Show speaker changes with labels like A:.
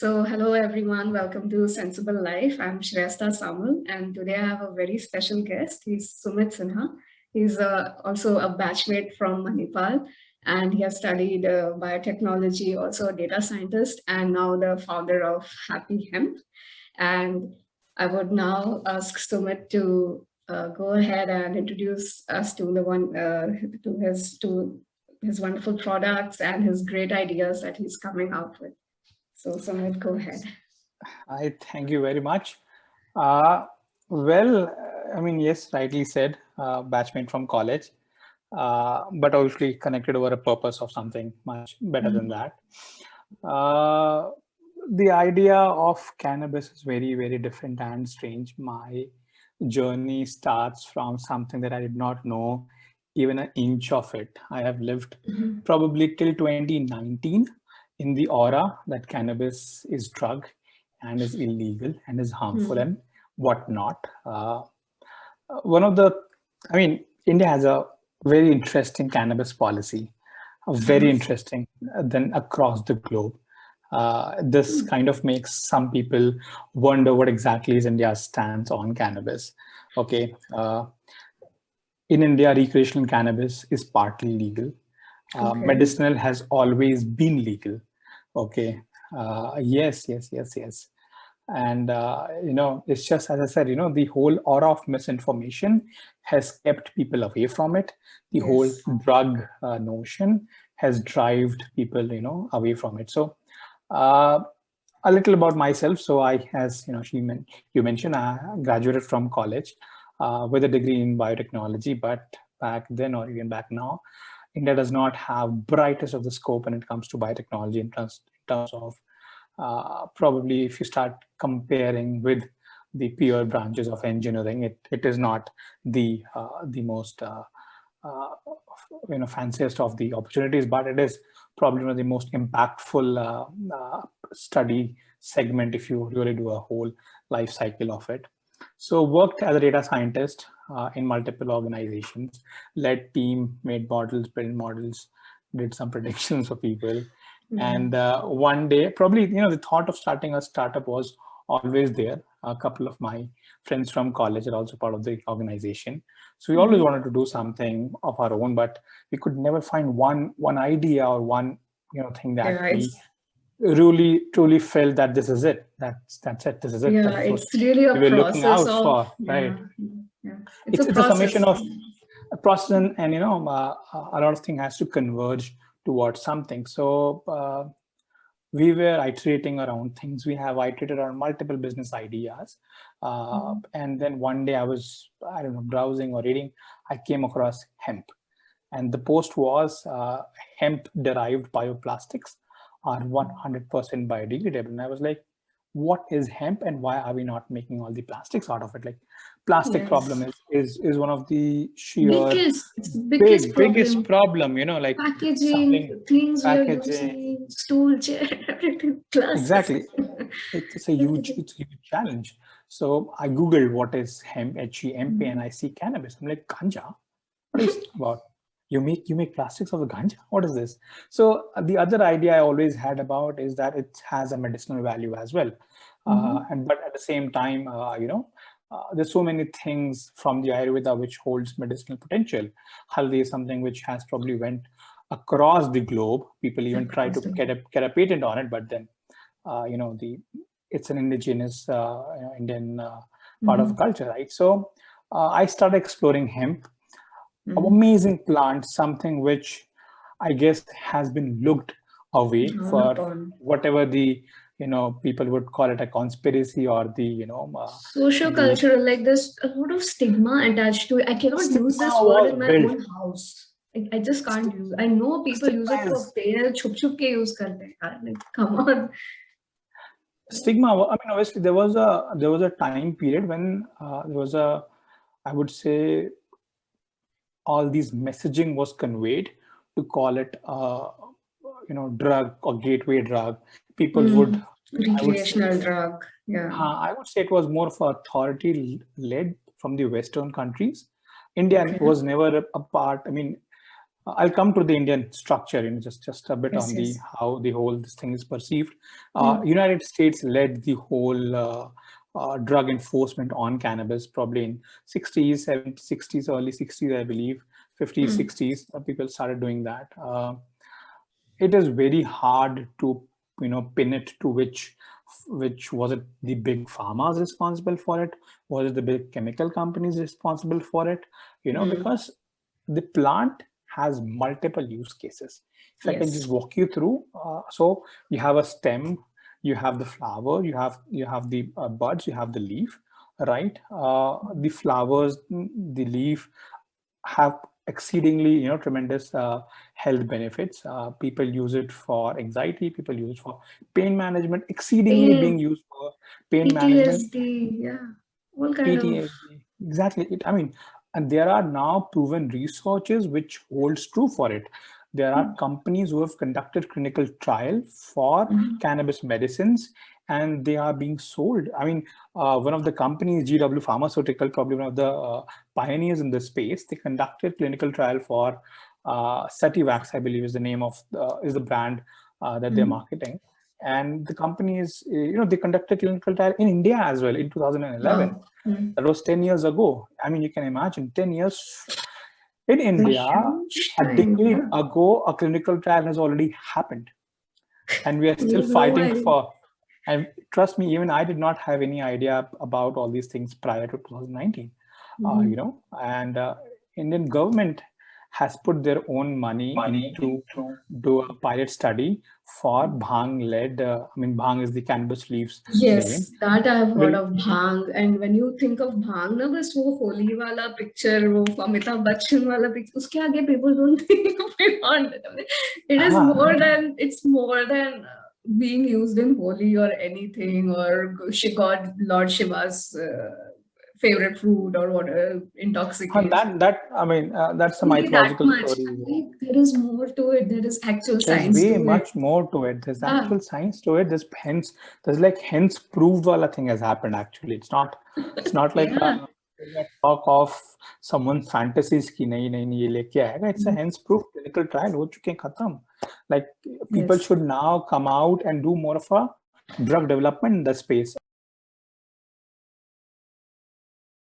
A: Hello everyone, welcome to Sensible Life. I'm Shrestha Samal, and today I have a very special guest. He's Sumit Sinha. He's also a batchmate from Manipal, and he has studied biotechnology, also a data scientist, and now the founder of Happy Hemp. And I would now ask Sumit to go ahead and introduce us to his wonderful products and his great ideas that he's coming out with. So Sumit, go ahead.
B: I thank you very much. Yes, rightly said, batchmate from college, but obviously connected over a purpose of something much better than that. The idea of cannabis is very, very different and strange. My journey starts from something that I did not know even an inch of it. I have lived probably till 2019 in the aura that cannabis is drug and is illegal and is harmful and whatnot. India has a very interesting cannabis policy, very interesting than across the globe. This kind of makes some people wonder what exactly is India's stance on cannabis. Okay. In India, recreational cannabis is partly legal. Medicinal has always been legal. Okay. Yes. And, it's just, as I said, the whole aura of misinformation has kept people away from it. The whole drug notion has driven people, away from it. So a little about myself. So I, as you mentioned, I graduated from college with a degree in biotechnology, but back then or even back now, India does not have brightest of the scope when it comes to biotechnology in terms of probably if you start comparing with the peer branches of engineering, it is not the most fanciest of the opportunities, but it is probably one of the most impactful study segment if you really do a whole life cycle of it. So worked as a data scientist in multiple organizations, led team, made models, built models, did some predictions for people. And one day, probably, the thought of starting a startup was always there. A couple of my friends from college are also part of the organization. So we always wanted to do something of our own, but we could never find one idea or one, thing that we really truly felt that this is it. That's it. This is it.
A: Yeah, it's really a process of,
B: right?
A: Yeah.
B: It's a summation of a process, and a lot of things has to converge towards something. So we were iterating around things. We have iterated around multiple business ideas. And then one day I was, browsing or reading, I came across hemp. And the post was hemp-derived bioplastics are 100% biodegradable. And I was like, what is hemp and why are we not making all the plastics out of it? Like plastic problem is one of the sheer biggest problem, like
A: packaging, things we are using, stool, chair, everything.
B: Exactly. It's a huge challenge. So I Googled what is hemp, H-E-M-P, and I see cannabis. I'm like, ganja? What is about? You make plastics of the ganja? What is this? So the other idea I always had about is that it has a medicinal value as well. But at the same time, there's so many things from the Ayurveda which holds medicinal potential. Haldi is something which has probably went across the globe. People even try to get a patent on it, but then, it's an indigenous Indian part of the culture, right? So I started exploring hemp. Amazing plant, something which I guess has been looked away for whatever the people would call it a conspiracy or the
A: socio-cultural, like there's a lot of stigma attached to it. I cannot use this word in my own house. I just can't use it. I know people use it for pair, chup ke use karte hain. Like, come on.
B: Stigma, obviously there was a time period when there was I would say all these messaging was conveyed to call it drug or gateway drug. People would
A: recreational drug. Yeah.
B: I would say it was more for authority led from the Western countries. India was never a part. I'll come to the Indian structure in just a bit
A: Yes,
B: on the
A: yes.
B: how the whole this thing is perceived.
A: Mm.
B: United States led the whole drug enforcement on cannabis probably in 60s, 70s, 60s, early 60s, I believe, 50s, 60s. People started doing that. It is very hard to pin it to which was it the big pharmas responsible for it, was it the big chemical companies responsible for it,
A: Mm.
B: because the plant has multiple use cases. If I can just
A: Yes.
B: walk you through, so you have a stem, you have the flower, you have the buds, you have the leaf, right? The flowers, the leaf have exceedingly tremendous health benefits. People use it for anxiety, people use it for pain management, exceedingly being
A: Pain,
B: used for pain management.
A: PTSD, yeah, all kind of.
B: PTSD, exactly. I mean, and there are now proven researches which holds true for it. There are companies who have conducted clinical trial for
A: Mhm.
B: cannabis medicines, and they are being sold. I mean, one of the companies, GW Pharmaceutical, probably one of the pioneers in this space, they conducted clinical trial for Sativax, I believe is the name of is the brand that they're
A: Mhm.
B: marketing. And the company is, they conducted clinical trial in India as well in 2011.
A: Wow. Mm.
B: That was 10 years ago. I mean, you can imagine 10 years in
A: A
B: India,
A: huge
B: a
A: time,
B: decade
A: yeah.
B: ago, a clinical trial has already happened. And we are
A: We
B: still
A: have no
B: fighting
A: idea.
B: for, and trust me, even I did not have any idea about all these things prior to 2019,
A: Mhm.
B: and Indian government has put their own money into do a pilot study for Bhang-led, Bhang is the cannabis leaves name.
A: Yes, that I have heard
B: Will
A: of Bhang. And when you think of Bhang, na बस वो होली वाला picture, वो Amitabh Bachchan वाला picture, उसके आगे people don't think of beyond it. It is more
B: हाँ
A: than, it's more than being used in Holi or anything, or God, Lord Shiva's favorite food or whatever, intoxicants.
B: that that's a
A: Only that
B: mythological
A: much.
B: story.
A: Like, there is more to it. There is actual
B: There's
A: science
B: way
A: to it.
B: much more to it. There's
A: Yeah.
B: actual science to it. There's like hence proved wala thing has happened actually. It's not like
A: Yeah.
B: a talk of someone's fantasies ki nahi ye leke aayega. It's a hence proof clinical trial ho chuke hain, khatam. Like people
A: Yes.
B: should now come out and do more of a drug development in the space.